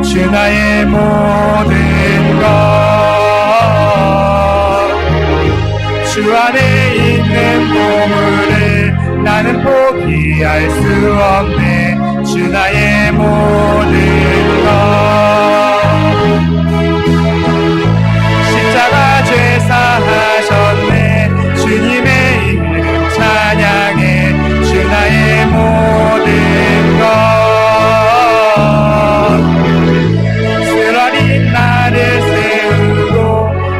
주 나의 모든 것 주 안에 있는 보물을 나는 포기할 수 없네. 주 나의 모든 것 십자가 죄 사하셨네. 주님의 이름 찬양해. 주 나의 모든 것 쓰라린 나를 세우고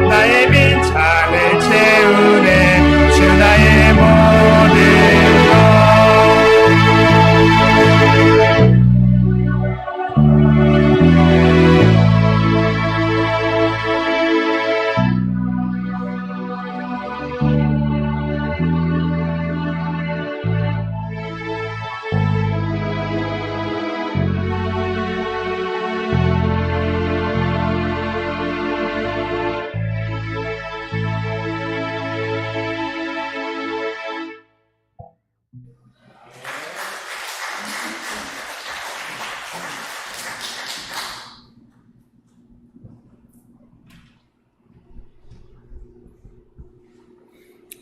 나의 빈창을 채우네. 주 나의 모든 것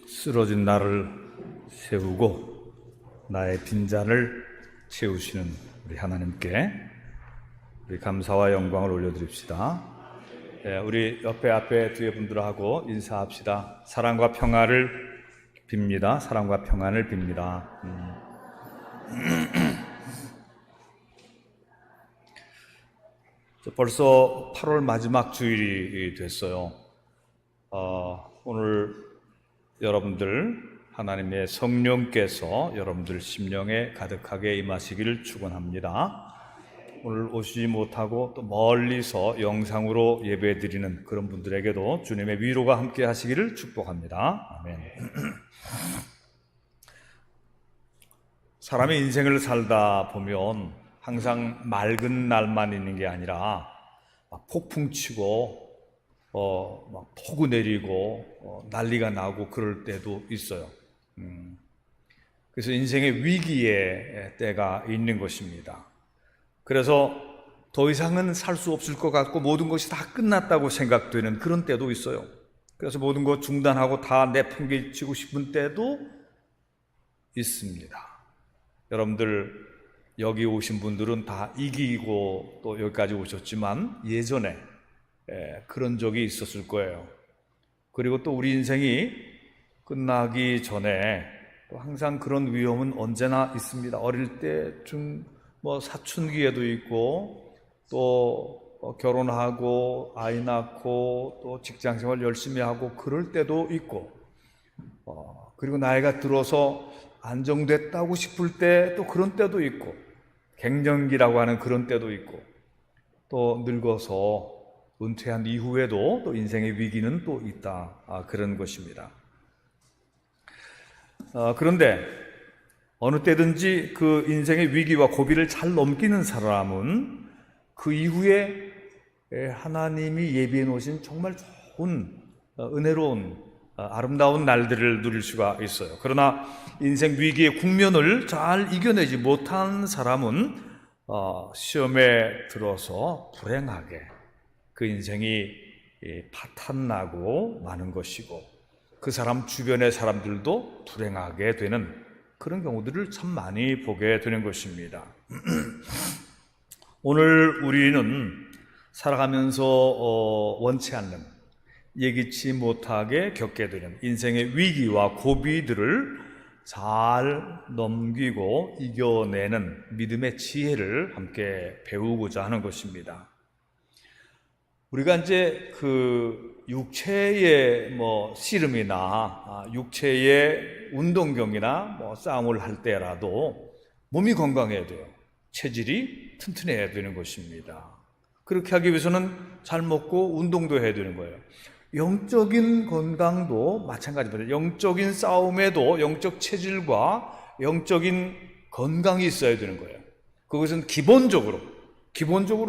쓰러진 나를 세우고 나의 빈잔을 채우시는 우리 하나님께 우리 감사와 영광을 올려드립시다. 우리 앞에 뒤에 분들하고 인사합시다. 사랑과 평화를 빕니다. 사랑과 평안을 빕니다. 벌써 8월 마지막 주일이 됐어요. 오늘 여러분들 하나님의 성령께서 여러분들 심령에 가득하게 임하시기를 축원합니다. 오늘 오시지 못하고 또 멀리서 영상으로 예배드리는 그런 분들에게도 주님의 위로가 함께 하시기를 축복합니다. 아멘. 사람의 인생을 살다 보면 항상 맑은 날만 있는 게 아니라 막 폭풍 치고 막 폭우 내리고 난리가 나고 그럴 때도 있어요. 그래서 인생의 위기의 때가 있는 것입니다. 그래서 더 이상은 살 수 없을 것 같고 모든 것이 다 끝났다고 생각되는 그런 때도 있어요. 그래서 모든 것 중단하고 다 내팽개치고 싶은 때도 있습니다. 여러분들 여기 오신 분들은 다 이기고 또 여기까지 오셨지만 예전에 그런 적이 있었을 거예요. 그리고 또 우리 인생이 끝나기 전에 또 항상 그런 위험은 언제나 있습니다. 어릴 때쯤 사춘기에도 있고 또 결혼하고 아이 낳고 또 직장생활 열심히 하고 그럴 때도 있고 그리고 나이가 들어서 안정됐다고 싶을 때 또 그런 때도 있고 갱년기라고 하는 그런 때도 있고 또 늙어서 은퇴한 이후에도 또 인생의 위기는 또 있다. 그런 것입니다. 그런데 어느 때든지 그 인생의 위기와 고비를 잘 넘기는 사람은 그 이후에 하나님이 예비해 놓으신 정말 좋은 은혜로운 아름다운 날들을 누릴 수가 있어요. 그러나 인생 위기의 국면을 잘 이겨내지 못한 사람은 시험에 들어서 불행하게 그 인생이 파탄나고 마는 것이고 그 사람 주변의 사람들도 불행하게 되는 그런 경우들을 참 많이 보게 되는 것입니다. 오늘 우리는 살아가면서 원치 않는 예기치 못하게 겪게 되는 인생의 위기와 고비들을 잘 넘기고 이겨내는 믿음의 지혜를 함께 배우고자 하는 것입니다. 우리가 이제 그 육체의 씨름이나 육체의 운동경이나 싸움을 할 때라도 몸이 건강해야 돼요. 체질이 튼튼해야 되는 것입니다. 그렇게 하기 위해서는 잘 먹고 운동도 해야 되는 거예요. 영적인 건강도 마찬가지입니다. 영적인 싸움에도 영적 체질과 영적인 건강이 있어야 되는 거예요. 그것은 기본적으로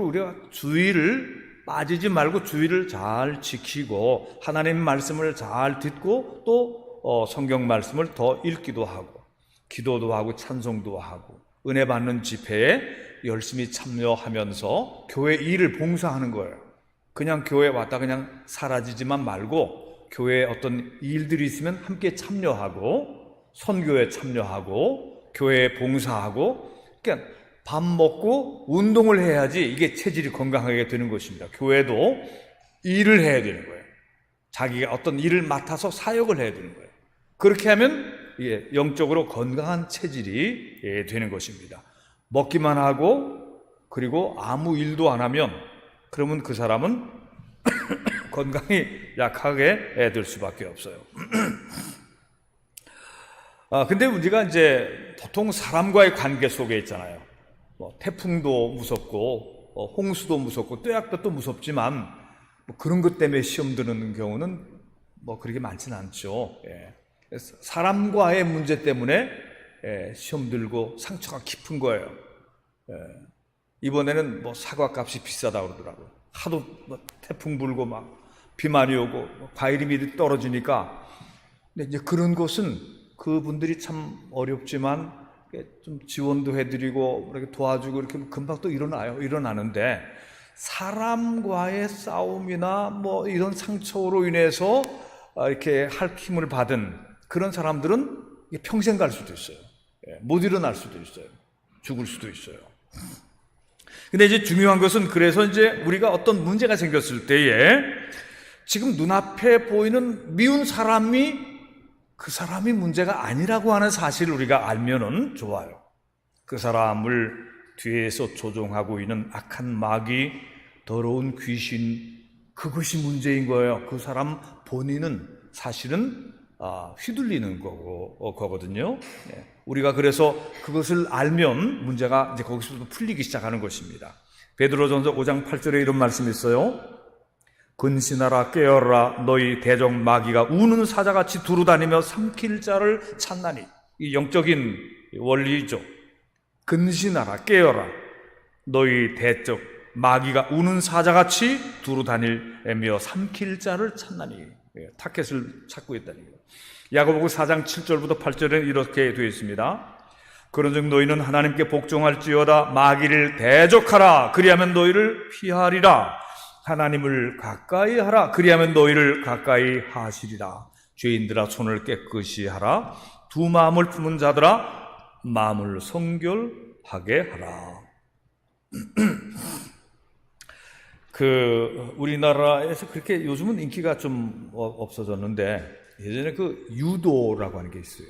우리가 주의를 빠지지 말고 주의를 잘 지키고 하나님 말씀을 잘 듣고 또 성경 말씀을 더 읽기도 하고 기도도 하고 찬송도 하고 은혜 받는 집회에 열심히 참여하면서 교회 일을 봉사하는 거예요. 그냥 교회 왔다 그냥 사라지지만 말고 교회에 어떤 일들이 있으면 함께 참여하고 선교에 참여하고 교회에 봉사하고, 그러니까 밥 먹고 운동을 해야지 이게 체질이 건강하게 되는 것입니다. 교회도 일을 해야 되는 거예요. 자기가 어떤 일을 맡아서 사역을 해야 되는 거예요. 그렇게 하면 이게 영적으로 건강한 체질이 되는 것입니다. 먹기만 하고 그리고 아무 일도 안 하면 그러면 그 사람은 건강이 약하게 될 수밖에 없어요. 근데 문제가 이제 보통 사람과의 관계 속에 있잖아요. 태풍도 무섭고 홍수도 무섭고 뙤약볕도 무섭지만 그런 것 때문에 시험 드는 경우는 그렇게 많지는 않죠. 사람과의 문제 때문에 시험 들고 상처가 깊은 거예요. 이번에는 사과값이 비싸다고 그러더라고요. 하도 태풍 불고 막 비 많이 오고 과일이 미리 떨어지니까. 근데 이제 그런 것은 그분들이 참 어렵지만 좀 지원도 해드리고 이렇게 도와주고 이렇게 금방 또 일어나는데, 사람과의 싸움이나 이런 상처로 인해서 이렇게 핥힘을 받은 그런 사람들은 평생 갈 수도 있어요. 못 일어날 수도 있어요. 죽을 수도 있어요. 근데 이제 중요한 것은, 그래서 이제 우리가 어떤 문제가 생겼을 때에 지금 눈앞에 보이는 미운 사람이 그 사람이 문제가 아니라고 하는 사실을 우리가 알면은 좋아요. 그 사람을 뒤에서 조종하고 있는 악한 마귀, 더러운 귀신, 그것이 문제인 거예요. 그 사람 본인은 사실은 휘둘리는 거거든요. 우리가 그래서 그것을 알면 문제가 이제 거기서부터 풀리기 시작하는 것입니다. 베드로전서 5장 8절에 이런 말씀이 있어요. 근신하라, 깨어라, 너희 대적 마귀가 우는 사자같이 두루다니며 삼킬 자를 찾나니. 이 영적인 원리죠. 근신하라, 깨어라, 너희 대적 마귀가 우는 사자같이 두루다니며 삼킬 자를 찾나니. 타켓을 찾고 있다는 거예요. 야고보서 4장 7절부터 8절에는 이렇게 되어 있습니다. 그런즉 너희는 하나님께 복종할지어다. 마귀를 대적하라. 그리하면 너희를 피하리라. 하나님을 가까이 하라. 그리하면 너희를 가까이 하시리라. 죄인들아, 손을 깨끗이 하라. 두 마음을 품은 자들아, 마음을 성결하게 하라. 우리나라에서 그렇게 요즘은 인기가 좀 없어졌는데, 예전에 유도라고 하는 게 있어요.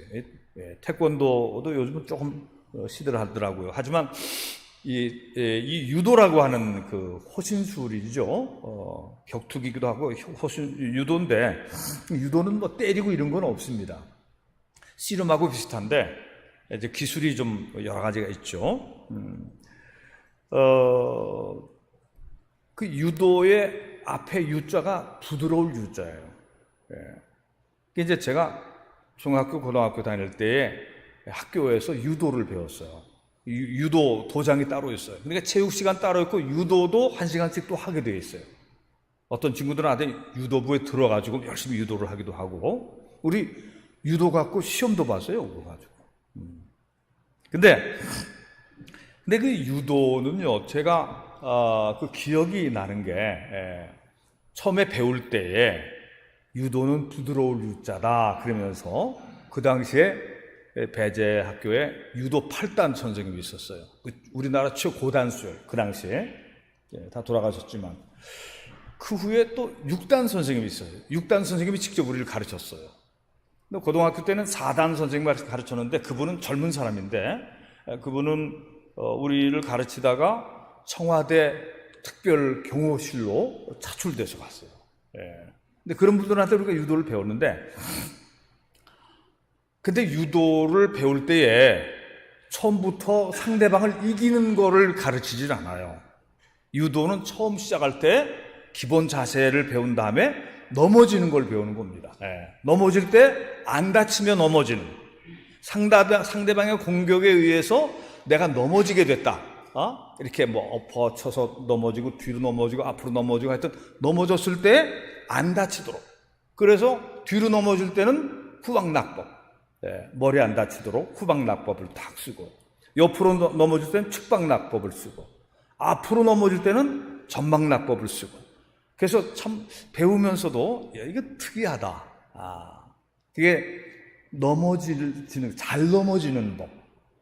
태권도도 요즘은 조금 시들하더라고요. 하지만 이 유도라고 하는 호신술이죠. 격투기기도 하고 유도인데, 유도는 때리고 이런 건 없습니다. 씨름하고 비슷한데 이제 기술이 좀 여러 가지가 있죠. 유도의 앞에 유자가 부드러울 유자예요. 이제 제가 중학교, 고등학교 다닐 때에 학교에서 유도를 배웠어요. 유도 도장이 따로 있어요. 그러니까 체육 시간 따로 있고 유도도 1시간씩 또 하게 되어 있어요. 어떤 친구들한테 유도부에 들어가지고 열심히 유도를 하기도 하고, 우리 유도 갖고 시험도 봤어요. 그거 가지고. 근데 유도는요, 제가 기억이 나는 게, 처음에 배울 때에 유도는 부드러울 유자다 그러면서, 그 당시에 배제 학교에 유도 8단 선생님이 있었어요. 우리나라 최고단수예요. 그 당시에. 다 돌아가셨지만. 그 후에 또 6단 선생님이 있어요. 6단 선생님이 직접 우리를 가르쳤어요. 고등학교 때는 4단 선생님을 가르쳤는데, 그분은 젊은 사람인데, 그분은 우리를 가르치다가 청와대 특별 경호실로 차출돼서 갔어요. 근데 그런 분들한테 우리가 유도를 배웠는데, 근데 유도를 배울 때에 처음부터 상대방을 이기는 거를 가르치질 않아요. 유도는 처음 시작할 때 기본 자세를 배운 다음에 넘어지는 걸 배우는 겁니다. 넘어질 때 안 다치면 넘어지는, 상대방의 공격에 의해서 내가 넘어지게 됐다. 이렇게 엎어 쳐서 넘어지고 뒤로 넘어지고 앞으로 넘어지고 하여튼 넘어졌을 때 안 다치도록. 그래서 뒤로 넘어질 때는 후방낙법, 머리 안 다치도록 후방낙법을 딱 쓰고, 옆으로 넘어질 때는 측방낙법을 쓰고, 앞으로 넘어질 때는 전방낙법을 쓰고. 그래서 참 배우면서도 이거 특이하다. 그게 잘 넘어지는 법,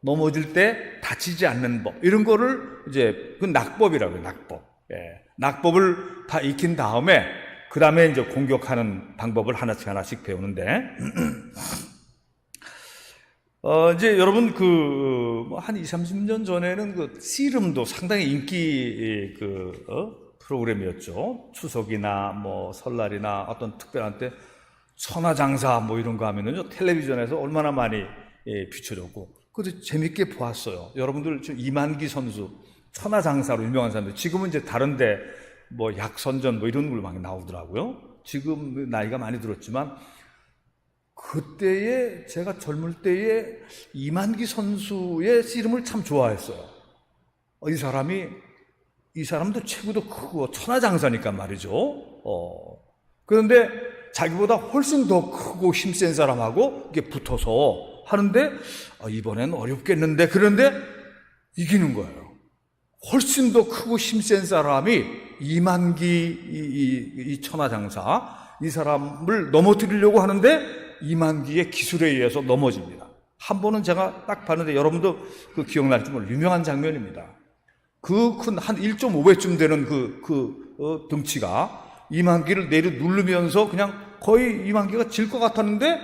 넘어질 때 다치지 않는 법, 이런 거를 이제 그 낙법이라고 해요. 낙법. 낙법을 다 익힌 다음에 그 다음에 이제 공격하는 방법을 하나씩 배우는데, 이제 여러분 한 20-30년 전에는 그 씨름도 상당히 인기 프로그램이었죠. 추석이나 뭐 설날이나 어떤 특별한 때 천하장사 뭐 이런 거 하면은요, 텔레비전에서 얼마나 많이 비춰졌고, 그것도 재밌게 보았어요. 여러분들 이만기 선수 천하장사로 유명한 사람들, 지금은 이제 다른데 뭐 약선전 뭐 이런 걸로 막 나오더라고요. 지금 나이가 많이 들었지만 그때에, 제가 젊을 때에 이만기 선수의 씨름을 참 좋아했어요. 이 사람도 체구도 크고 천하장사니까 말이죠. 그런데 자기보다 훨씬 더 크고 힘센 사람하고 이게 붙어서 하는데, 이번엔 어렵겠는데, 그런데 이기는 거예요. 훨씬 더 크고 힘센 사람이 이만기 이 천하장사, 이 사람을 넘어뜨리려고 하는데 이만기의 기술에 의해서 넘어집니다. 한 번은 제가 딱 봤는데, 여러분도 그 기억날지 모르겠어요. 유명한 장면입니다. 그 큰 한 1.5배쯤 되는 덩치가 이만기를 내려 누르면서 그냥 거의 이만기가 질 것 같았는데,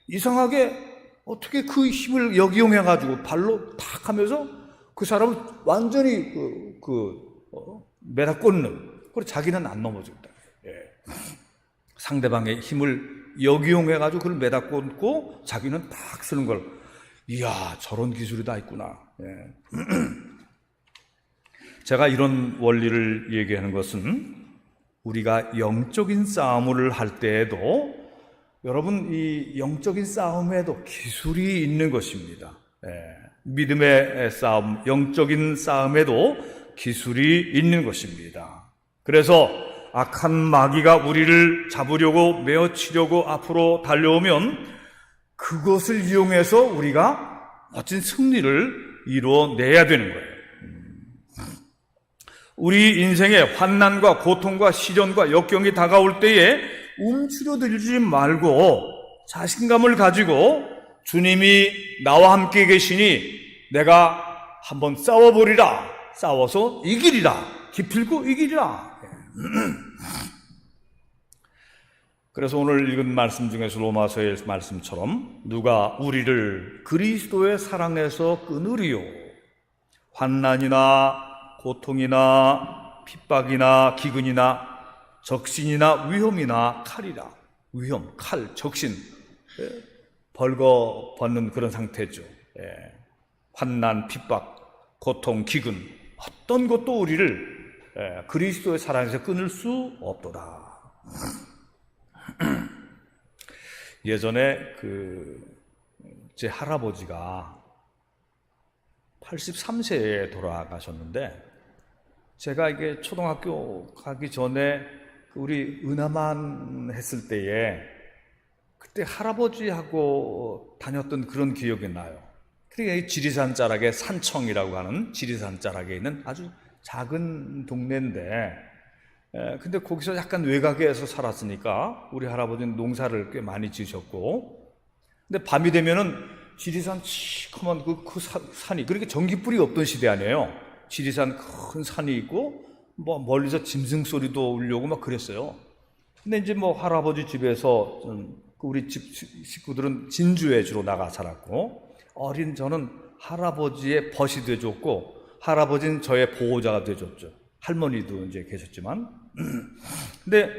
이상하게 어떻게 그 힘을 역이용해가지고 발로 탁 하면서 그 사람을 완전히 매다 꽂는. 그리고 자기는 안 넘어집니다. 상대방의 힘을 역이용해가지고 그걸 매다 꽂고 자기는 딱 쓰는 걸, 이야, 저런 기술이 다 있구나. 제가 이런 원리를 얘기하는 것은, 우리가 영적인 싸움을 할 때에도, 여러분, 이 영적인 싸움에도 기술이 있는 것입니다. 믿음의 싸움, 영적인 싸움에도 기술이 있는 것입니다. 그래서 악한 마귀가 우리를 잡으려고, 메어치려고 앞으로 달려오면 그것을 이용해서 우리가 멋진 승리를 이루어내야 되는 거예요. 우리 인생에 환난과 고통과 시련과 역경이 다가올 때에 움츠러들지 말고 자신감을 가지고, 주님이 나와 함께 계시니 내가 한번 싸워보리라, 싸워서 이기리라, 기필코 이기리라. 그래서 오늘 읽은 말씀 중에서 로마서의 말씀처럼, 누가 우리를 그리스도의 사랑에서 끊으리요? 환난이나 고통이나 핍박이나 기근이나 적신이나 위험이나 칼이라. 위험, 칼, 적신, 벌거벗는 그런 상태죠. 환난, 핍박, 고통, 기근, 어떤 것도 우리를 그리스도의 사랑에서 끊을 수 없도다. 예전에 제 할아버지가 83세에 돌아가셨는데, 제가 이게 초등학교 가기 전에 우리 은하만 했을 때에 그때 할아버지하고 다녔던 그런 기억이 나요. 그러니까 이 지리산 자락에, 산청이라고 하는 지리산 자락에 있는 아주 작은 동네인데, 근데 거기서 약간 외곽에서 살았으니까 우리 할아버지는 농사를 꽤 많이 지으셨고, 근데 밤이 되면은 지리산 시커먼 그 산이, 그렇게 전기불이 없던 시대 아니에요. 지리산 큰 산이 있고, 뭐 멀리서 짐승 소리도 울려고 막 그랬어요. 근데 이제 뭐 할아버지 집에서, 우리 집 식구들은 진주에 주로 나가 살았고, 어린 저는 할아버지의 벗이 되어줬고, 할아버지는 저의 보호자가 되어줬죠. 할머니도 이제 계셨지만. 근데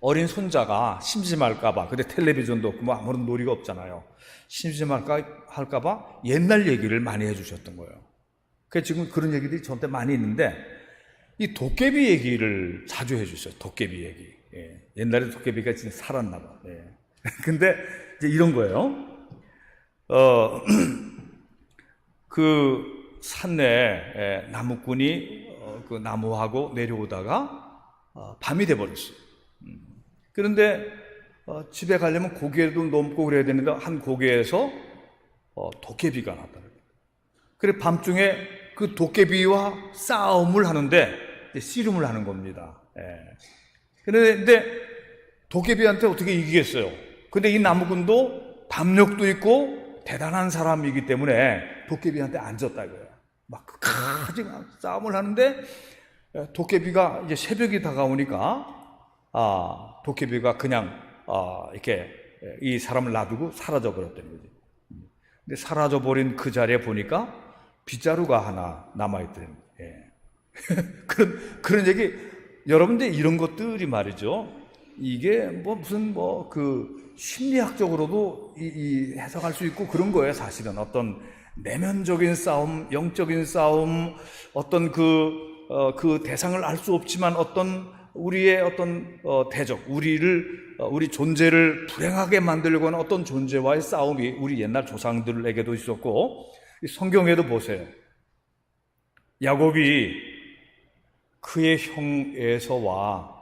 어린 손자가 심심할까봐, 근데 텔레비전도 없고 뭐 아무런 놀이가 없잖아요. 심심할까봐 옛날 얘기를 많이 해주셨던 거예요. 그래서 지금 그런 얘기들이 저한테 많이 있는데, 이 도깨비 얘기를 자주 해주셨어요. 도깨비 얘기. 옛날에 도깨비가 진짜 살았나 봐. 근데 이제 이런 거예요. 그 산내 나무꾼이 그 나무하고 내려오다가 밤이 돼버렸어요. 그런데 집에 가려면 고개도 넘고 그래야 되는데, 한 고개에서 도깨비가 나타나요. 그래 밤중에 그 도깨비와 싸움을 하는데 씨름을 하는 겁니다. 그런데 도깨비한테 어떻게 이기겠어요? 근데 이 나무꾼도 담력도 있고 대단한 사람이기 때문에 도깨비한테 안 졌다 이거예요. 막 끝까지 싸움을 하는데 도깨비가 이제 새벽이 다가오니까 도깨비가 그냥 이렇게 이 사람을 놔두고 사라져 버렸다는 거지. 근데 사라져 버린 그 자리에 보니까 빗자루가 하나 남아 있더니 그런 얘기 여러분들 이런 것들이 말이죠. 이게 무슨 그 심리학적으로도 이 해석할 수 있고 그런 거예요. 사실은 어떤 내면적인 싸움, 영적인 싸움, 어떤 그 대상을 알 수 없지만 어떤 우리의 어떤 대적, 우리 존재를 불행하게 만들려고 하는 어떤 존재와의 싸움이 우리 옛날 조상들에게도 있었고, 성경에도 보세요. 야곱이 그의 형 에서와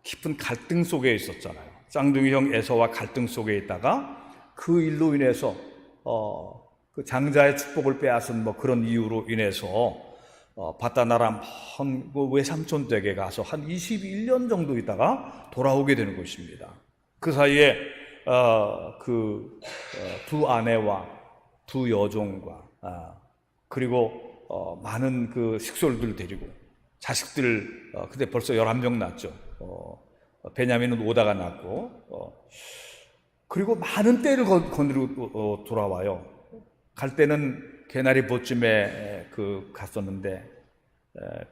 깊은 갈등 속에 있었잖아요. 쌍둥이 형 에서와 갈등 속에 있다가 그 일로 인해서 그 장자의 축복을 빼앗은 그런 이유로 인해서 바다나라 먼 외삼촌 댁에 가서 한 21년 정도 있다가 돌아오게 되는 것입니다. 그 사이에 두 아내와 두 여종과 그리고 많은 그 식솔들 데리고 자식들 그때 벌써 11명 낳았죠. 베냐민은 오다가 낳고 그리고 많은 때를 거느리고 돌아와요. 갈 때는 개나리 보쯤에 갔었는데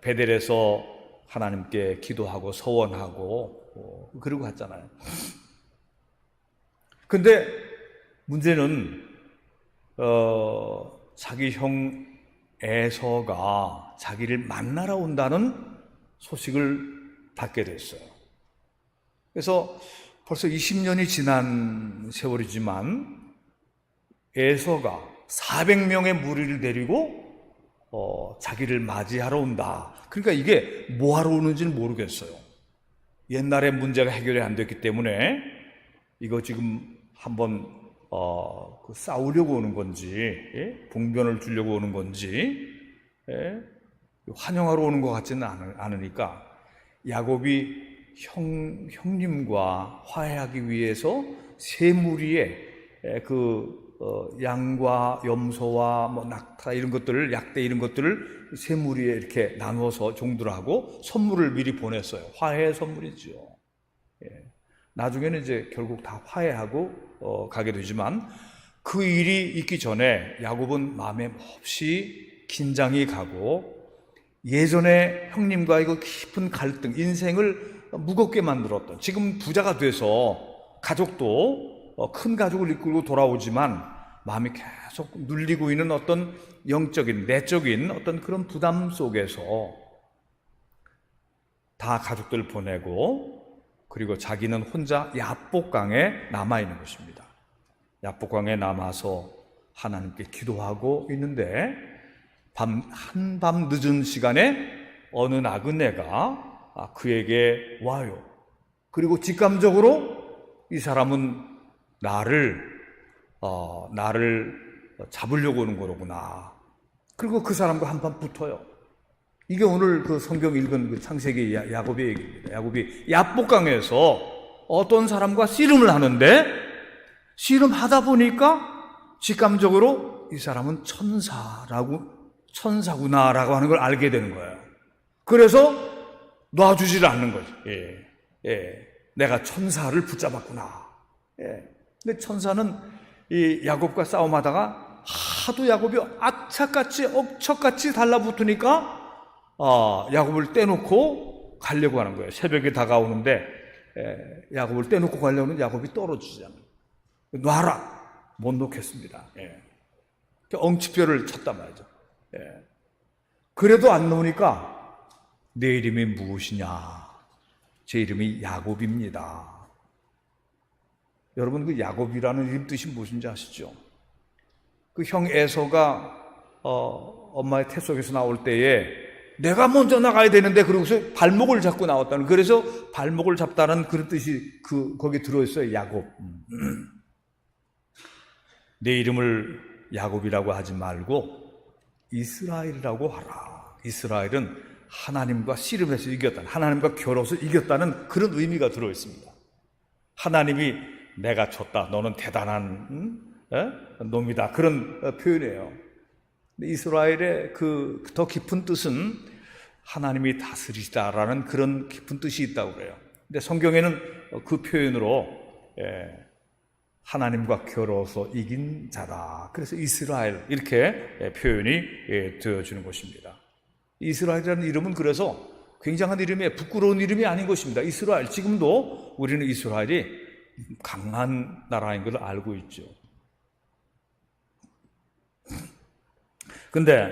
베델에서 하나님께 기도하고 서원하고 그러고 갔잖아요. 근데 문제는 자기 형 에서가 자기를 만나러 온다는 소식을 받게 됐어요. 그래서 벌써 20년이 지난 세월이지만 에서가 400명의 무리를 데리고 자기를 맞이하러 온다. 그러니까 이게 뭐하러 오는지는 모르겠어요. 옛날에 문제가 해결이 안 됐기 때문에 이거 지금 한번 싸우려고 오는 건지, 봉변을 주려고 오는 건지, 환영하러 오는 것 같지는 않으니까 야곱이 형님과 화해하기 위해서 세 무리의 양과 염소와 낙타 이런 것들을, 약대 이런 것들을 세 무리에 이렇게 나누어서 종들하고 선물을 미리 보냈어요. 화해 선물이죠. 나중에는 이제 결국 다 화해하고 가게 되지만 그 일이 있기 전에 야곱은 마음에 몹시 긴장이 가고 예전에 형님과 이거 깊은 갈등, 인생을 무겁게 만들었던, 지금 부자가 돼서 가족도 큰 가족을 이끌고 돌아오지만 마음이 계속 눌리고 있는 어떤 영적인, 내적인 어떤 그런 부담 속에서 다 가족들 보내고 그리고 자기는 혼자 야복강에 남아있는 것입니다. 야복강에 남아서 하나님께 기도하고 있는데 한밤 늦은 시간에 어느 나그네가 그에게 와요. 그리고 직감적으로 이 사람은 나를 잡으려고 오는 거로구나. 그리고 그 사람과 한판 붙어요. 이게 오늘 그 성경 읽은 그 창세기 야곱의 얘기입니다. 야곱이 야복강에서 어떤 사람과 씨름을 하는데 씨름하다 보니까 직감적으로 이 사람은 천사구나라고 하는 걸 알게 되는 거예요. 그래서 놔주지를 않는 거죠. 내가 천사를 붙잡았구나. 근데 천사는 이 야곱과 싸움하다가 하도 야곱이 악착같이 억척같이 달라붙으니까 야곱을 떼놓고 가려고 하는 거예요. 새벽에 다가오는데 야곱을 떼놓고 가려는 야곱이 떨어지잖아요. 놔라. 못 놓겠습니다. 엉치뼈를 쳤단 말이죠. 그래도 안 놓으니까 내 이름이 무엇이냐? 제 이름이 야곱입니다. 여러분 그 야곱이라는 이름 뜻이 무엇인지 아시죠? 그 형 에서가 엄마의 태 속에서 나올 때에 내가 먼저 나가야 되는데 그러고서 발목을 잡고 나왔다는, 그래서 발목을 잡다는 그런 뜻이 거기에 들어있어요. 야곱. 내 이름을 야곱이라고 하지 말고 이스라엘이라고 하라. 이스라엘은 하나님과 씨름해서 이겼다는, 하나님과 겨뤄서 이겼다는 그런 의미가 들어있습니다. 하나님이 내가 졌다, 너는 대단한 놈이다, 그런 표현이에요. 이스라엘의 그 더 깊은 뜻은 하나님이 다스리시다라는 그런 깊은 뜻이 있다고 그래요. 근데 성경에는 그 표현으로 하나님과 겨뤄서 이긴 자다, 그래서 이스라엘 이렇게 표현이 되어지는 것입니다. 이스라엘이라는 이름은 그래서 굉장한 이름이에요. 부끄러운 이름이 아닌 것입니다. 이스라엘, 지금도 우리는 이스라엘이 강한 나라인 걸 알고 있죠. 근데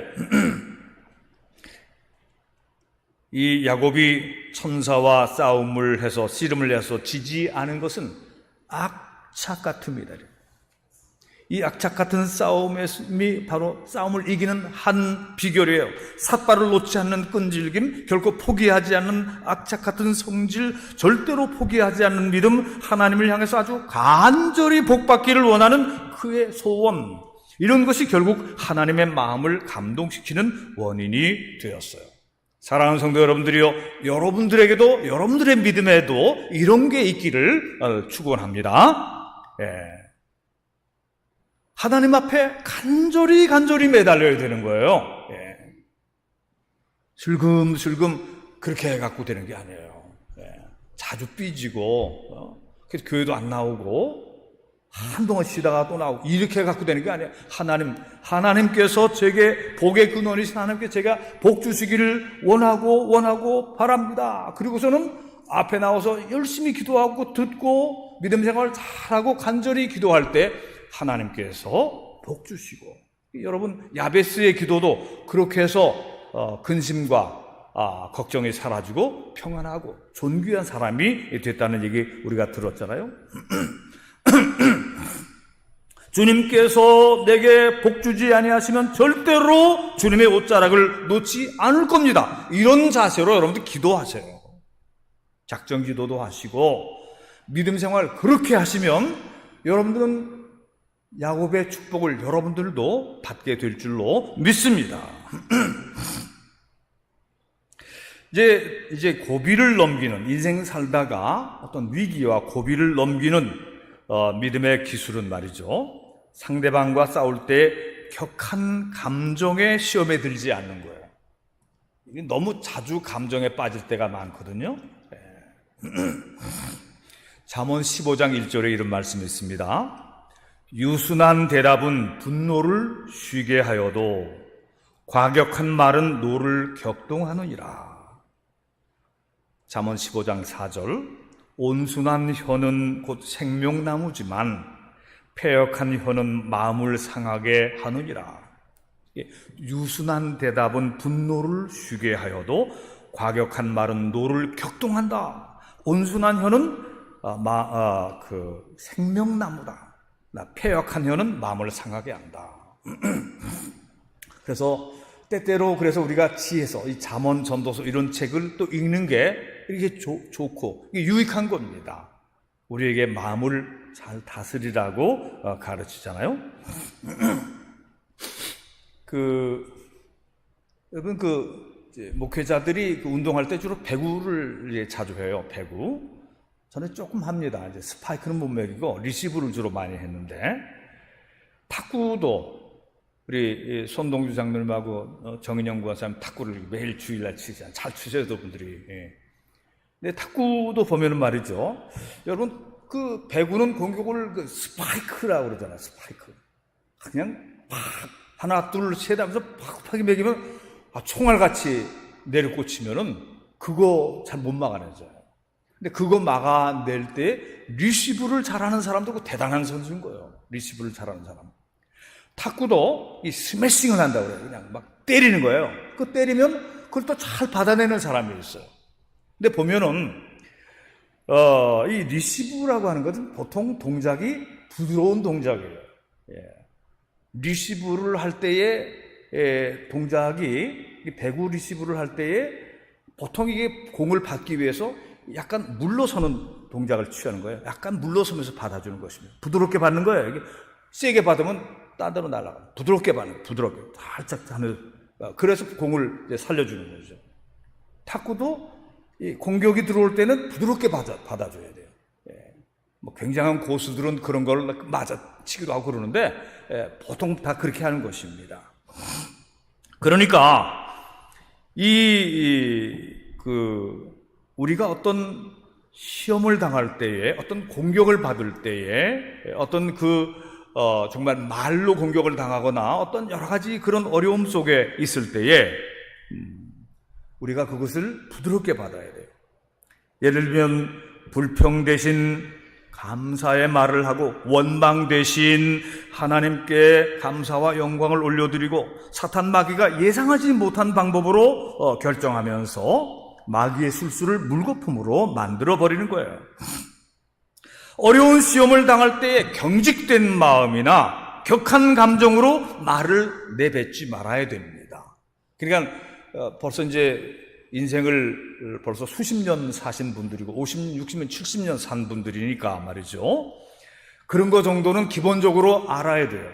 이 야곱이 천사와 싸움을 해서 씨름을 해서 지지 않은 것은 악착 같음이다. 이 악착 같은 싸움이 바로 싸움을 이기는 한 비결이에요. 삿발을 놓지 않는 끈질김, 결코 포기하지 않는 악착 같은 성질, 절대로 포기하지 않는 믿음, 하나님을 향해서 아주 간절히 복받기를 원하는 그의 소원, 이런 것이 결국 하나님의 마음을 감동시키는 원인이 되었어요. 사랑하는 성도 여러분들이요, 여러분들에게도, 여러분들의 믿음에도 이런 게 있기를 축원합니다. 하나님 앞에 간절히 매달려야 되는 거예요. 슬금슬금 그렇게 해갖고 되는 게 아니에요. 자주 삐지고, 그래서 교회도 안 나오고, 한동안 쉬다가 또 나오고, 이렇게 해갖고 되는 게 아니에요. 하나님께서 제게 복의 근원이신 하나님께 제가 복 주시기를 원하고 바랍니다. 그리고서는 앞에 나와서 열심히 기도하고 듣고 믿음 생활을 잘하고 간절히 기도할 때 하나님께서 복 주시고, 여러분 야베스의 기도도 그렇게 해서 근심과 걱정이 사라지고 평안하고 존귀한 사람이 됐다는 얘기 우리가 들었잖아요. 주님께서 내게 복 주지 아니하시면 절대로 주님의 옷자락을 놓지 않을 겁니다. 이런 자세로 여러분들 기도하세요. 작정 기도도 하시고 믿음 생활 그렇게 하시면 여러분들은 야곱의 축복을 여러분들도 받게 될 줄로 믿습니다. 이제 고비를 넘기는, 인생 살다가 어떤 위기와 고비를 넘기는 믿음의 기술은 말이죠, 상대방과 싸울 때 격한 감정의 시험에 들지 않는 거예요. 너무 자주 감정에 빠질 때가 많거든요. 잠언 15장 1절에 이런 말씀이 있습니다. 유순한 대답은 분노를 쉬게 하여도 과격한 말은 노를 격동하느니라. 잠언 15장 4절, 온순한 혀는 곧 생명나무지만 패역한 혀는 마음을 상하게 하느니라. 유순한 대답은 분노를 쉬게 하여도 과격한 말은 노를 격동한다. 온순한 혀는 생명나무다. 패역한 혀는 마음을 상하게 한다. 그래서 때때로 우리가 지혜서, 이 잠언 전도서 이런 책을 또 읽는 게 이렇게 좋고 이게 유익한 겁니다. 우리에게 마음을 잘 다스리라고 가르치잖아요. 여러분 목회자들이 운동할 때 주로 배구를 자주 해요. 배구. 저는 조금 합니다. 이제 스파이크는 못 매기고 리시브를 주로 많이 했는데, 탁구도 우리 손동주 장로님하고 정인영 부사님 탁구를 매일 주일날 치잖아요. 잘 치셔요, 분들이. 근데 탁구도 보면은 말이죠, 여러분 그 배구는 공격을 스파이크라고 그러잖아요. 스파이크. 그냥 팍 하나 둘 셋 하면서 팍팍이 매기면 총알같이 내려꽂히면은 그거 잘 못 막아내죠. 근데 그거 막아낼 때 리시브를 잘하는 사람도 그 대단한 선수인 거예요. 리시브를 잘하는 사람. 탁구도 이 스매싱을 한다고 그래요. 그냥 막 때리는 거예요. 그 때리면 그걸 또 잘 받아내는 사람이 있어요. 근데 보면은 이 리시브라고 하는 것은 보통 동작이 부드러운 동작이에요. 리시브를 할 때의 동작이, 배구 리시브를 할 때에 보통 이게 공을 받기 위해서 약간 물러서는 동작을 취하는 거예요. 약간 물러서면서 받아주는 것입니다. 부드럽게 받는 거예요. 이게 세게 받으면 딴 데로 날아가. 부드럽게 받는, 부드럽게. 살짝 하늘. 그래서 공을 이제 살려주는 거죠. 탁구도 이 공격이 들어올 때는 부드럽게 받아줘야 돼요. 예. 뭐 굉장한 고수들은 그런 걸 맞아치기도 하고 그러는데, 보통 다 그렇게 하는 것입니다. 그러니까, 우리가 어떤 시험을 당할 때에, 어떤 공격을 받을 때에, 어떤 정말 말로 공격을 당하거나 어떤 여러 가지 그런 어려움 속에 있을 때에, 우리가 그것을 부드럽게 받아야 돼요. 예를 들면, 불평 대신 감사의 말을 하고, 원망 대신 하나님께 감사와 영광을 올려드리고, 사탄 마귀가 예상하지 못한 방법으로 결정하면서 마귀의 술수를 물거품으로 만들어버리는 거예요. 어려운 시험을 당할 때에 경직된 마음이나 격한 감정으로 말을 내뱉지 말아야 됩니다. 그러니까 벌써 이제 인생을 벌써 수십 년 사신 분들이고 50, 60년, 70년 산 분들이니까 말이죠. 그런 거 정도는 기본적으로 알아야 돼요.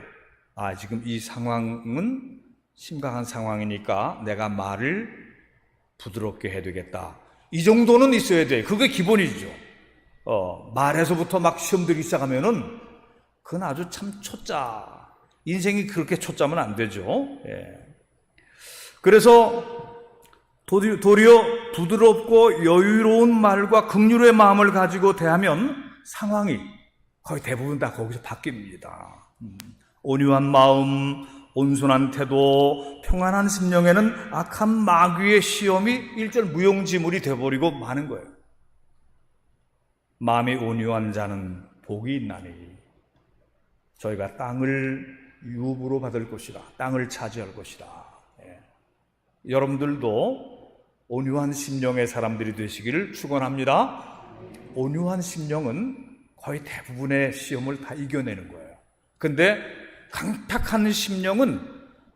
지금 이 상황은 심각한 상황이니까 내가 말을 부드럽게 해야 되겠다. 이 정도는 있어야 돼. 그게 기본이죠. 말에서부터 막 시험 들기 시작하면은 그건 아주 참 초짜. 인생이 그렇게 초짜면 안 되죠. 예. 그래서 도리어 부드럽고 여유로운 말과 긍휼의 마음을 가지고 대하면 상황이 거의 대부분 다 거기서 바뀝니다. 온유한 마음, 온순한 태도, 평안한 심령에는 악한 마귀의 시험이 일절 무용지물이 되어버리고 마는 거예요. 마음이 온유한 자는 복이 있나니 저희가 땅을 유업으로 받을 것이다. 땅을 차지할 것이다. 예. 여러분들도 온유한 심령의 사람들이 되시기를 축원합니다. 온유한 심령은 거의 대부분의 시험을 다 이겨내는 거예요. 근데 강팍한 심령은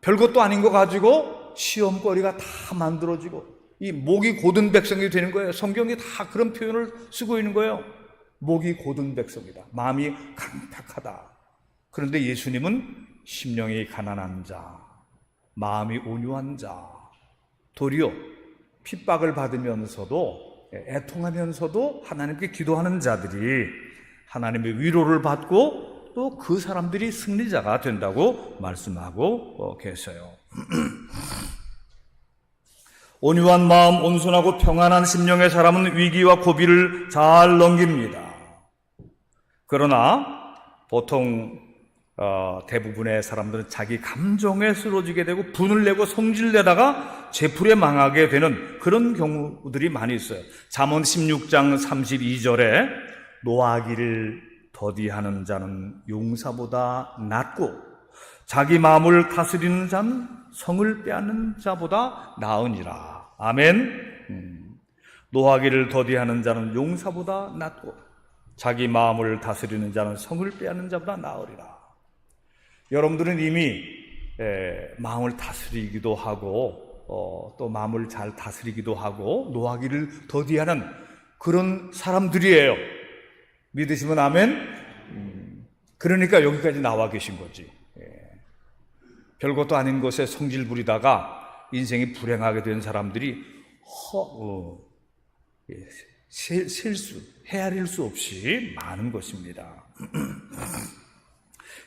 별것도 아닌 거 가지고 시험거리가 다 만들어지고 이 목이 곧은 백성이 되는 거예요. 성경이 다 그런 표현을 쓰고 있는 거예요. 목이 곧은 백성이다. 마음이 강팍하다. 그런데 예수님은 심령이 가난한 자, 마음이 온유한 자, 도리어 핍박을 받으면서도 애통하면서도 하나님께 기도하는 자들이 하나님의 위로를 받고 또 그 사람들이 승리자가 된다고 말씀하고 계세요. 온유한 마음, 온순하고 평안한 심령의 사람은 위기와 고비를 잘 넘깁니다. 그러나 보통 대부분의 사람들은 자기 감정에 쓰러지게 되고 분을 내고 성질내다가 제풀에 망하게 되는 그런 경우들이 많이 있어요. 잠언 16장 32절에 노하기를 더디하는 자는 용사보다 낫고 자기 마음을 다스리는 자는 성을 빼앗는 자보다 나으니라. 아멘. 노하기를 더디하는 자는 용사보다 낫고 자기 마음을 다스리는 자는 성을 빼앗는 자보다 나으리라. 여러분들은 이미 마음을 다스리기도 하고 또 마음을 잘 다스리기도 하고 노하기를 더디하는 그런 사람들이에요. 믿으시면 아멘. 그러니까 여기까지 나와 계신 거지. 별것도 아닌 것에 성질 부리다가 인생이 불행하게 된 사람들이 헤아릴 수 없이 많은 것입니다.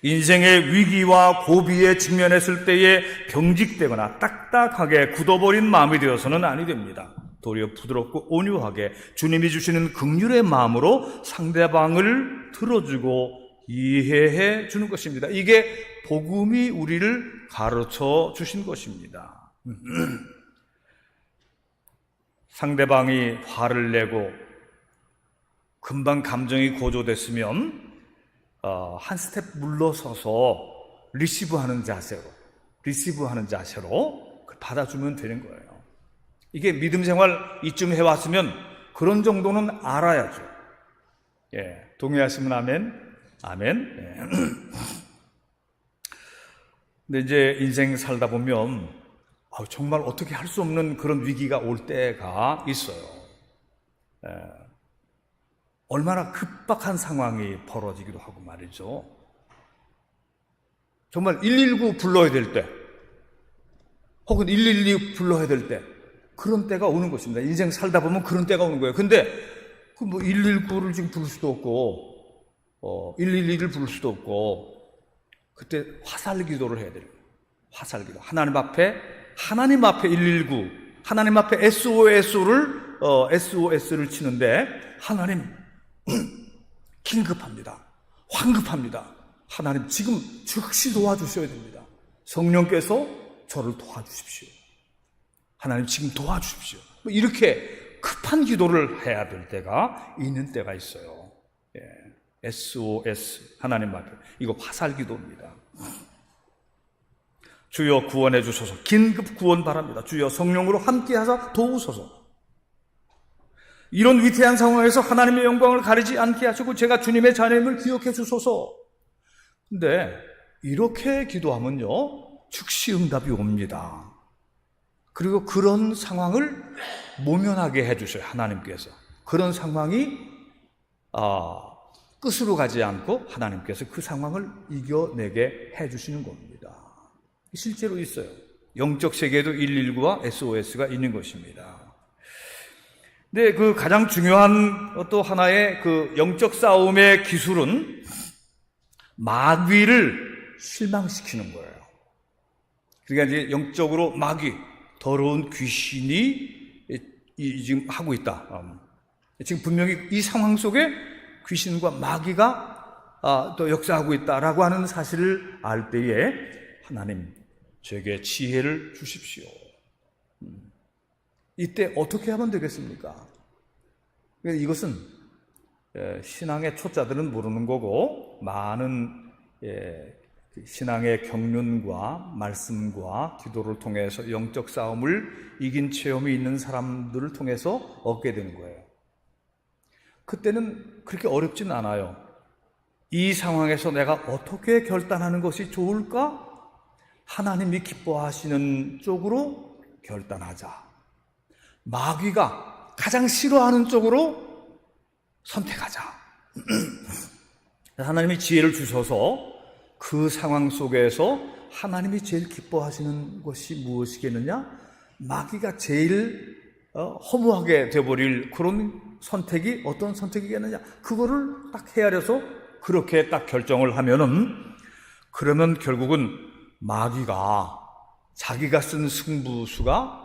인생의 위기와 고비에 직면했을 때에 경직되거나 딱딱하게 굳어버린 마음이 되어서는 아니 됩니다. 도리어 부드럽고 온유하게 주님이 주시는 긍휼의 마음으로 상대방을 들어주고 이해해 주는 것입니다. 이게 복음이 우리를 가르쳐 주신 것입니다. 상대방이 화를 내고 금방 감정이 고조됐으면 한 스텝 물러서서 리시브하는 자세로 받아주면 되는 거예요. 이게 믿음 생활 이쯤 해왔으면 그런 정도는 알아야죠. 예, 동의하시면 아멘. 아멘. 예. 근데 이제 인생 살다 보면 정말 어떻게 할 수 없는 그런 위기가 올 때가 있어요. 예. 얼마나 급박한 상황이 벌어지기도 하고 말이죠. 정말 119 불러야 될 때, 혹은 112 불러야 될 때, 그런 때가 오는 것입니다. 인생 살다 보면 그런 때가 오는 거예요. 근데 그 뭐 119를 지금 부를 수도 없고, 112를 부를 수도 없고, 그때 화살 기도를 해야 돼요. 화살 기도. 하나님 앞에 119, 하나님 앞에 SOS를 치는데, 하나님, 긴급합니다. 황급합니다. 하나님, 지금 즉시 도와주셔야 됩니다. 성령께서 저를 도와주십시오. 하나님, 지금 도와주십시오. 이렇게 급한 기도를 해야 될 때가 있는 때가 있어요. SOS, 하나님 앞에. 이거 화살 기도입니다. 주여 구원해 주소서. 긴급 구원 바랍니다. 주여 성령으로 함께하사 도우소서. 이런 위태한 상황에서 하나님의 영광을 가리지 않게 하시고 제가 주님의 자녀임을 기억해 주소서. 근데 이렇게 기도하면요, 즉시 응답이 옵니다. 그리고 그런 상황을 모면하게 해주셔요. 하나님께서. 그런 상황이 끝으로 가지 않고 하나님께서 그 상황을 이겨내게 해주시는 겁니다. 실제로 있어요. 영적 세계에도 119와 SOS가 있는 것입니다. 근데 그 가장 중요한 또 하나의 그 영적 싸움의 기술은 마귀를 실망시키는 거예요. 그러니까 이제 영적으로 마귀, 더러운 귀신이 지금 하고 있다. 지금 분명히 이 상황 속에 귀신과 마귀가 또 역사하고 있다라고 하는 사실을 알 때에 하나님, 제게 지혜를 주십시오. 이때 어떻게 하면 되겠습니까? 이것은 신앙의 초짜들은 모르는 거고, 많은 신앙의 경륜과 말씀과 기도를 통해서 영적 싸움을 이긴 체험이 있는 사람들을 통해서 얻게 되는 거예요. 그때는 그렇게 어렵진 않아요. 이 상황에서 내가 어떻게 결단하는 것이 좋을까? 하나님이 기뻐하시는 쪽으로 결단하자. 마귀가 가장 싫어하는 쪽으로 선택하자. 하나님이 지혜를 주셔서 그 상황 속에서 하나님이 제일 기뻐하시는 것이 무엇이겠느냐? 마귀가 제일 허무하게 되어버릴 그런 선택이 어떤 선택이겠느냐? 그거를 딱 헤아려서 그렇게 딱 결정을 하면은, 그러면 결국은 마귀가 자기가 쓴 승부수가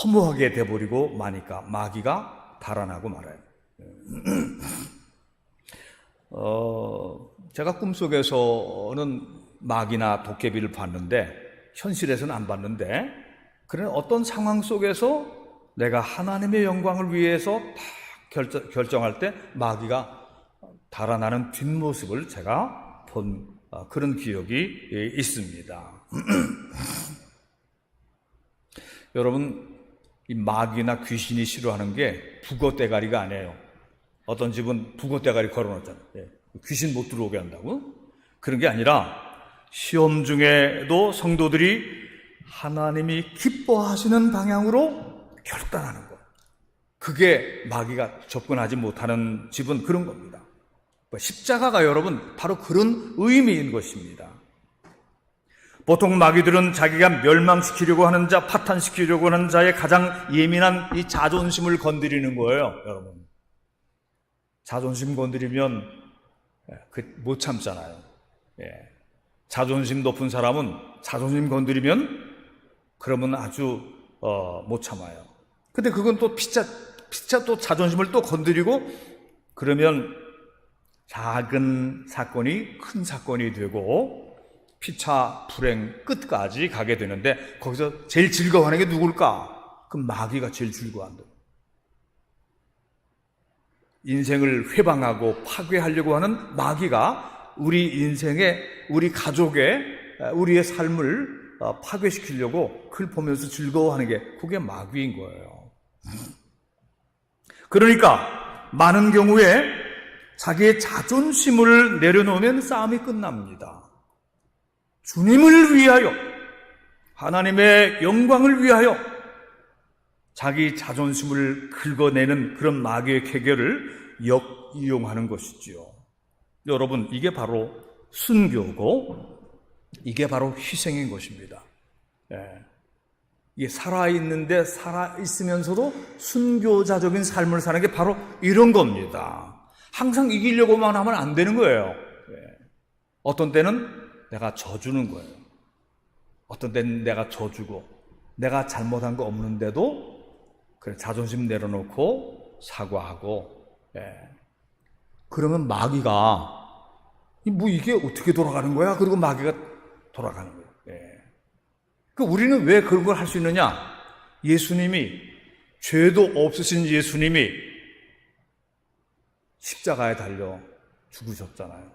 허무하게 되어버리고 마니까 마귀가 달아나고 말아요. 제가 꿈속에서는 마귀나 도깨비를 봤는데, 현실에서는 안 봤는데, 그런 어떤 상황 속에서 내가 하나님의 영광을 위해서 딱 결정할 때 마귀가 달아나는 뒷모습을 제가 본 그런 기억이 있습니다. 여러분, 이 마귀나 귀신이 싫어하는 게 북어 대가리가 아니에요. 어떤 집은 북어 대가리 걸어놓잖아요. 귀신 못 들어오게 한다고? 그런 게 아니라 시험 중에도 성도들이 하나님이 기뻐하시는 방향으로 결단하는 것. 그게 마귀가 접근하지 못하는 집은 그런 겁니다. 십자가가 여러분 바로 그런 의미인 것입니다. 보통 마귀들은 자기가 멸망시키려고 하는 자, 파탄시키려고 하는 자의 가장 예민한 이 자존심을 건드리는 거예요, 여러분. 자존심 건드리면 못 참잖아요. 자존심 높은 사람은 자존심 건드리면 그러면 아주 못 참아요. 근데 그건 또 피차 또 자존심을 또 건드리고 그러면 작은 사건이 큰 사건이 되고 피차 불행 끝까지 가게 되는데, 거기서 제일 즐거워하는 게 누굴까? 그럼 마귀가 제일 즐거워한다. 인생을 회방하고 파괴하려고 하는 마귀가 우리 인생의, 우리 가족의, 우리의 삶을 파괴시키려고 그걸 보면서 즐거워하는 게 그게 마귀인 거예요. 그러니까 많은 경우에 자기의 자존심을 내려놓으면 싸움이 끝납니다. 주님을 위하여, 하나님의 영광을 위하여 자기 자존심을 긁어내는 그런 마귀의 쾌결을 역이용하는 것이지요. 여러분, 이게 바로 순교고 이게 바로 희생인 것입니다. 이게 살아있는데 살아있으면서도 순교자적인 삶을 사는 게 바로 이런 겁니다. 항상 이기려고만 하면 안 되는 거예요. 어떤 때는 내가 져주는 거예요. 어떤 때는 내가 져주고, 내가 잘못한 거 없는데도 그래 자존심 내려놓고 사과하고, 그러면 마귀가 뭐 이게 어떻게 돌아가는 거야? 그리고 마귀가 돌아가는 거예요. 그 우리는 왜 그런 걸 할 수 있느냐? 예수님이, 죄도 없으신 예수님이 십자가에 달려 죽으셨잖아요.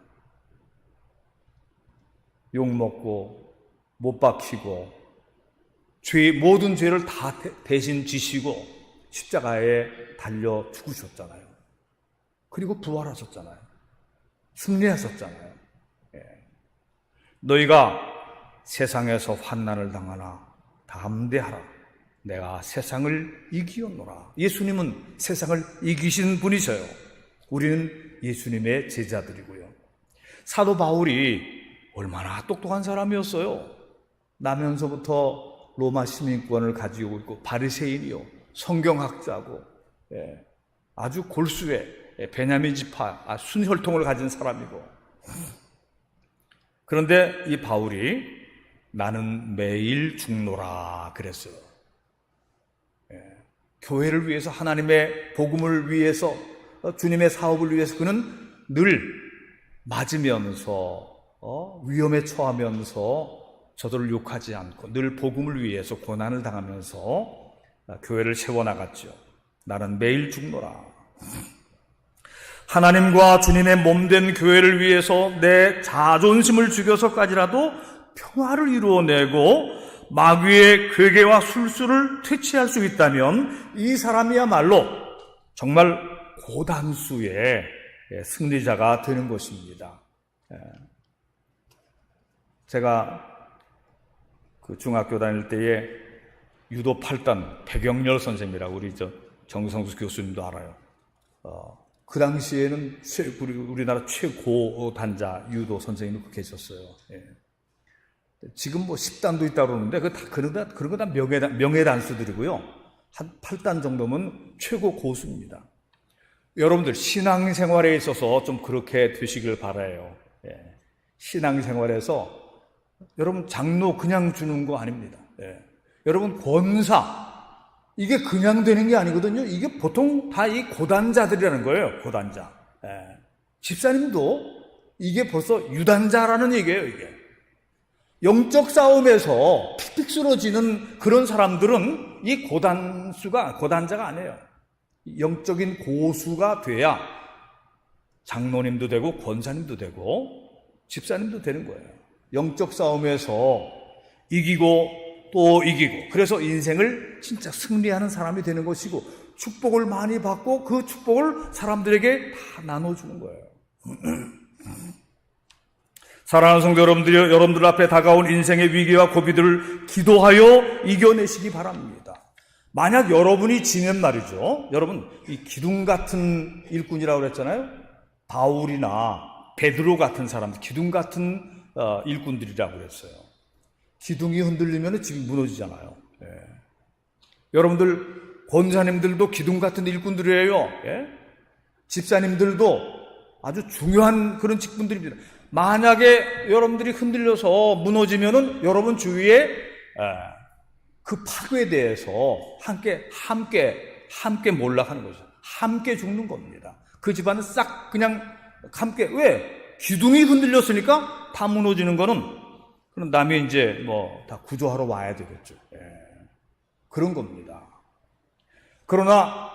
욕먹고 못 박히고 모든 죄를 다 대신 지시고 십자가에 달려 죽으셨잖아요. 그리고 부활하셨잖아요. 승리하셨잖아요. 너희가 세상에서 환난을 당하나 담대하라. 내가 세상을 이기었노라. 예수님은 세상을 이기신 분이셔요. 우리는 예수님의 제자들이고요. 사도 바울이 얼마나 똑똑한 사람이었어요. 나면서부터 로마 시민권을 가지고 있고 바리새인이요, 성경학자고, 아주 골수의 베냐민 지파 순혈통을 가진 사람이고. 그런데 이 바울이 나는 매일 죽노라 그랬어요. 교회를 위해서, 하나님의 복음을 위해서, 주님의 사업을 위해서 그는 늘 맞으면서 위험에 처하면서 저들을 욕하지 않고 늘 복음을 위해서 고난을 당하면서 교회를 세워나갔죠. 나는 매일 죽노라. 하나님과 주님의 몸된 교회를 위해서 내 자존심을 죽여서까지라도 평화를 이루어내고 마귀의 괴계와 술수를 퇴치할 수 있다면 이 사람이야말로 정말 고단수의 승리자가 되는 것입니다. 제가 그 중학교 다닐 때에 유도 8단 백영렬 선생님이라고 우리 정성수 교수님도 알아요. 그 당시에는 우리나라 최고 단자 유도 선생님이 계셨어요. 지금 뭐 10단도 있다고 그러는데 그런 거 다 명예단수들이고요. 한 8단 정도면 최고 고수입니다. 여러분들 신앙생활에 있어서 좀 그렇게 되시길 바라요. 신앙생활에서 여러분 장로 그냥 주는 거 아닙니다. 여러분 권사 이게 그냥 되는 게 아니거든요. 이게 보통 다 이 고단자들이라는 거예요. 고단자. 집사님도 이게 벌써 유단자라는 얘기예요. 이게 영적 싸움에서 픽픽 쓰러지는 그런 사람들은 이 고단자가 아니에요. 영적인 고수가 돼야 장로님도 되고 권사님도 되고 집사님도 되는 거예요. 영적 싸움에서 이기고 또 이기고, 그래서 인생을 진짜 승리하는 사람이 되는 것이고 축복을 많이 받고 그 축복을 사람들에게 다 나눠주는 거예요. 사랑하는 성도 여러분들 앞에 다가온 인생의 위기와 고비들을 기도하여 이겨내시기 바랍니다. 만약 여러분이 지면 말이죠. 여러분, 이 기둥 같은 일꾼이라고 그랬잖아요. 바울이나 베드로 같은 사람들, 기둥 같은 일꾼들이라고 그랬어요. 기둥이 흔들리면 집이 무너지잖아요. 여러분들, 권사님들도 기둥 같은 일꾼들이에요. 집사님들도 아주 중요한 그런 직분들입니다. 만약에 여러분들이 흔들려서 무너지면은 여러분 주위에 그 파괴에 대해서 함께 몰락하는 거죠. 함께 죽는 겁니다. 그 집안은 싹 그냥 함께, 왜? 기둥이 흔들렸으니까 다 무너지는 거는, 그럼 남이 이제 뭐 다 구조하러 와야 되겠죠. 그런 겁니다. 그러나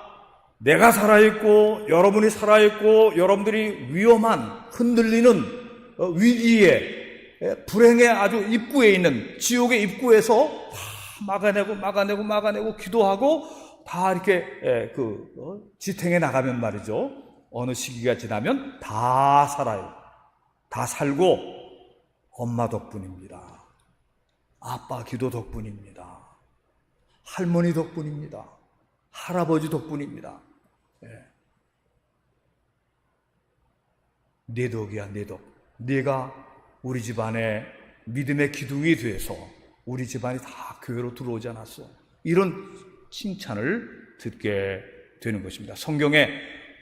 내가 살아있고 여러분이 살아있고 여러분들이 위험한 흔들리는 위기에, 불행의 아주 입구에 있는 지옥의 입구에서 다 막아내고 기도하고 다 이렇게 지탱해 나가면 말이죠. 어느 시기가 지나면 다 살아요. 다 살고 엄마 덕분입니다. 아빠 기도 덕분입니다. 할머니 덕분입니다. 할아버지 덕분입니다. 내 덕이야, 내 덕. 네가 우리 집안에 믿음의 기둥이 돼서 우리 집안이 다 교회로 들어오지 않았어. 이런 칭찬을 듣게 되는 것입니다. 성경에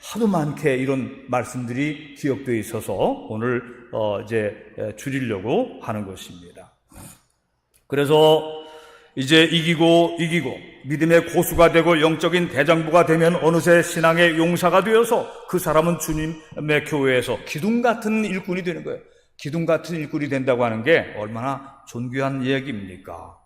하도 많게 이런 말씀들이 기억되어 있어서 오늘 이제 줄이려고 하는 것입니다. 그래서 이제 이기고 믿음의 고수가 되고 영적인 대장부가 되면 어느새 신앙의 용사가 되어서 그 사람은 주님의 교회에서 기둥 같은 일꾼이 되는 거예요. 기둥 같은 일꾼이 된다고 하는 게 얼마나 존귀한 얘기입니까?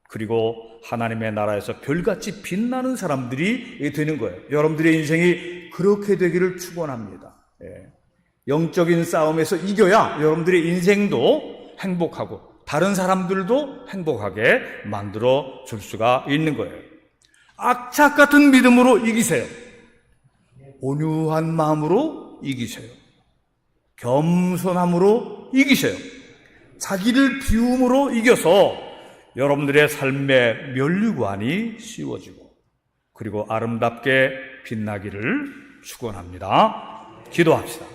그리고 하나님의 나라에서 별같이 빛나는 사람들이 되는 거예요. 여러분들의 인생이 그렇게 되기를 축원합니다. 영적인 싸움에서 이겨야 여러분들의 인생도 행복하고 다른 사람들도 행복하게 만들어 줄 수가 있는 거예요. 악착 같은 믿음으로 이기세요. 온유한 마음으로 이기세요. 겸손함으로 이기세요. 자기를 비움으로 이겨서 여러분들의 삶의 면류관이 씌워지고 그리고 아름답게 빛나기를 축원합니다. 기도합시다.